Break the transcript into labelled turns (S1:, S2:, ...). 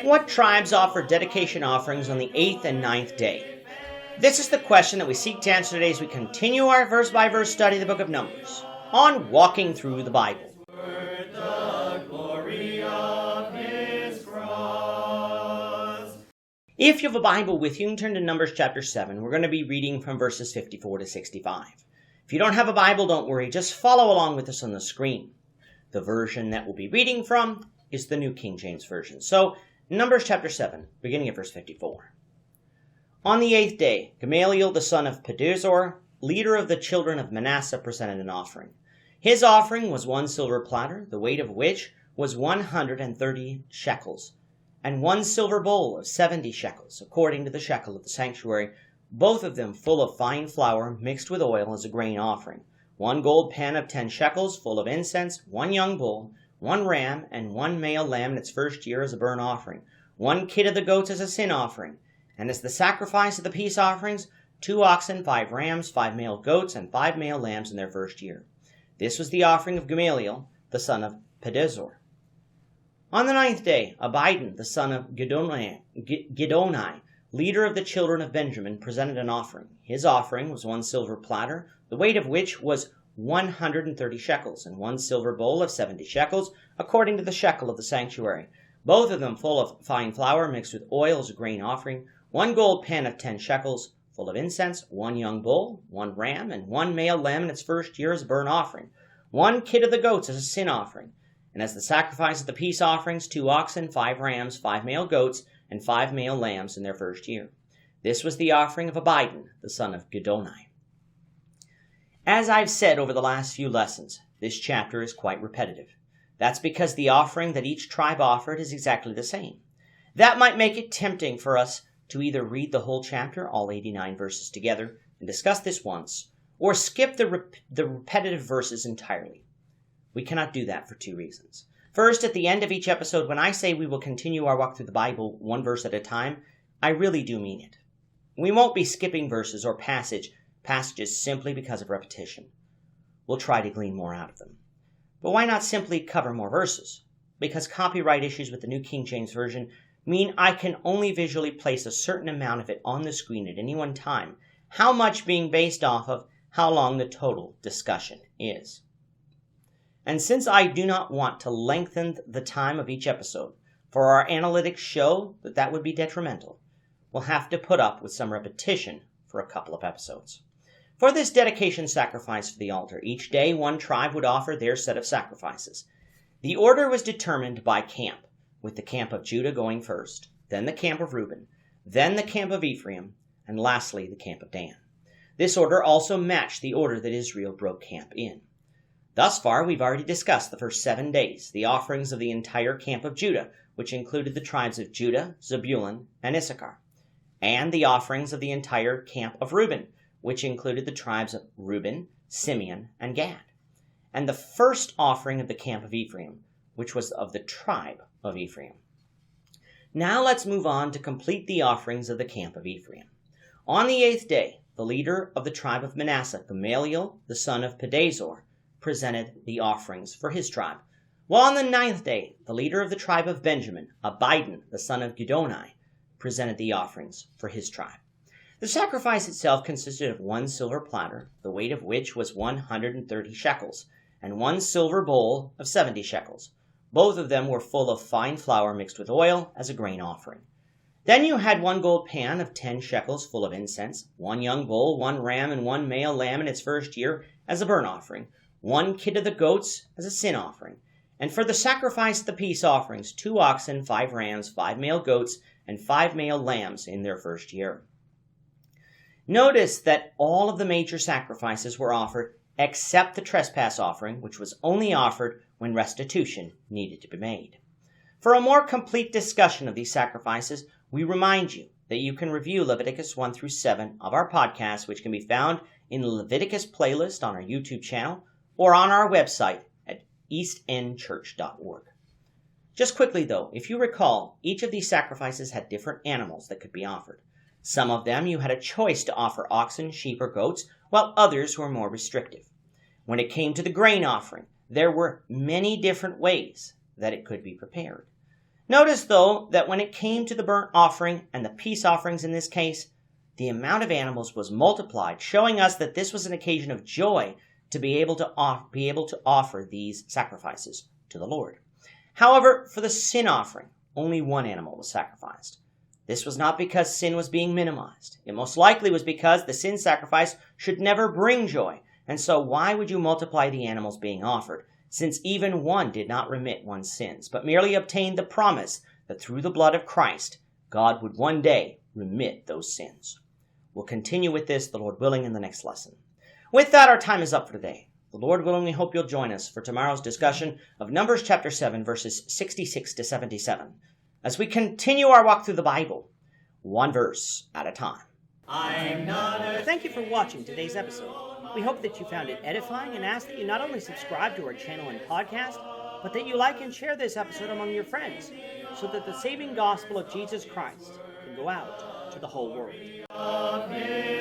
S1: What tribes offer dedication offerings on the 8th and 9th day? This is the question that we seek to answer today as we continue our verse-by-verse study of the book of Numbers on Walking Through the Bible. If you have a Bible with you, you can turn to Numbers chapter 7. We're going to be reading from verses 54 to 65. If you don't have a Bible, don't worry. Just follow along with us on the screen. The version that we'll be reading from is the New King James Version. So, Numbers chapter 7, beginning at verse 54. On the 8th day, Gamaliel the son of Pedazur, leader of the children of Manasseh, presented an offering. His offering was 1 silver platter, the weight of which was 130 shekels, and 1 silver bowl of 70 shekels, according to the shekel of the sanctuary, both of them full of fine flour mixed with oil as a grain offering. 1 gold pan of 10 shekels, full of incense, 1 young bull, 1 ram, and 1 male lamb in its first year as a burnt offering, 1 kid of the goats as a sin offering, and as the sacrifice of the peace offerings, 2 oxen, 5 rams, 5 male goats, and 5 male lambs in their first year. This was the offering of Gamaliel, the son of Pedazur. On the 9th day, Abidan, the son of Gidoni, leader of the children of Benjamin, presented an offering. His offering was 1 silver platter, the weight of which was 130 shekels, and 1 silver bowl of 70 shekels, according to the shekel of the sanctuary, both of them full of fine flour mixed with oil as a grain offering, 1 gold pan of 10 shekels, full of incense, 1 young bull, 1 ram, and 1 male lamb in its first year as a burnt offering, 1 kid of the goats as a sin offering, and as the sacrifice of the peace offerings, 2 oxen, 5 rams, 5 male goats, and 5 male lambs in their first year. This was the offering of Abidan, the son of Gidoni. As I've said over the last few lessons, this chapter is quite repetitive. That's because the offering that each tribe offered is exactly the same. That might make it tempting for us to either read the whole chapter, all 89 verses together, and discuss this once, or skip the repetitive verses entirely. We cannot do that for 2 reasons. First, at the end of each episode, when I say we will continue our walk through the Bible 1 verse at a time, I really do mean it. We won't be skipping verses or passages simply because of repetition. We'll try to glean more out of them. But why not simply cover more verses? Because copyright issues with the New King James Version mean I can only visually place a certain amount of it on the screen at any one time, how much being based off of how long the total discussion is. And since I do not want to lengthen the time of each episode, for our analytics show that would be detrimental, we'll have to put up with some repetition for a couple of episodes. For this dedication sacrifice for the altar, each day 1 tribe would offer their set of sacrifices. The order was determined by camp, with the camp of Judah going first, then the camp of Reuben, then the camp of Ephraim, and lastly the camp of Dan. This order also matched the order that Israel broke camp in. Thus far, we've already discussed the first 7 days, the offerings of the entire camp of Judah, which included the tribes of Judah, Zebulun, and Issachar, and the offerings of the entire camp of Reuben, which included the tribes of Reuben, Simeon, and Gad, and the first offering of the camp of Ephraim, which was of the tribe of Ephraim. Now let's move on to complete the offerings of the camp of Ephraim. On the 8th day, the leader of the tribe of Manasseh, Gamaliel, the son of Pedazur, presented the offerings for his tribe. While on the 9th day, the leader of the tribe of Benjamin, Abidan, the son of Gidoni, presented the offerings for his tribe. The sacrifice itself consisted of 1 silver platter, the weight of which was 130 shekels, and 1 silver bowl of 70 shekels. Both of them were full of fine flour mixed with oil as a grain offering. Then you had 1 gold pan of 10 shekels full of incense, 1 young bull, 1 ram, and 1 male lamb in its first year as a burnt offering, 1 kid of the goats as a sin offering, and for the sacrifice of the peace offerings, 2 oxen, 5 rams, 5 male goats, and 5 male lambs in their first year. Notice that all of the major sacrifices were offered except the trespass offering, which was only offered when restitution needed to be made. For a more complete discussion of these sacrifices, we remind you that you can review Leviticus 1 through 7 of our podcast, which can be found in the Leviticus playlist on our YouTube channel or on our website at eastendchurch.org. Just quickly though, if you recall, each of these sacrifices had different animals that could be offered. Some of them you had a choice to offer oxen, sheep, or goats, while others were more restrictive. When it came to the grain offering, there were many different ways that it could be prepared. Notice, though, that when it came to the burnt offering and the peace offerings in this case, the amount of animals was multiplied, showing us that this was an occasion of joy to be able to offer these sacrifices to the Lord. However, for the sin offering, only one animal was sacrificed. This was not because sin was being minimized. It most likely was because the sin sacrifice should never bring joy. And so why would you multiply the animals being offered, since even one did not remit one's sins, but merely obtained the promise that through the blood of Christ, God would one day remit those sins. We'll continue with this, the Lord willing, in the next lesson. With that, our time is up for today. The Lord willing, we hope you'll join us for tomorrow's discussion of Numbers chapter 7, verses 66 to 77, as we continue our walk through the Bible, one verse at a time. Thank you for watching today's episode. We hope that you found it edifying and ask that you not only subscribe to our channel and podcast, but that you like and share this episode among your friends, so that the saving gospel of Jesus Christ can go out to the whole world. Amen.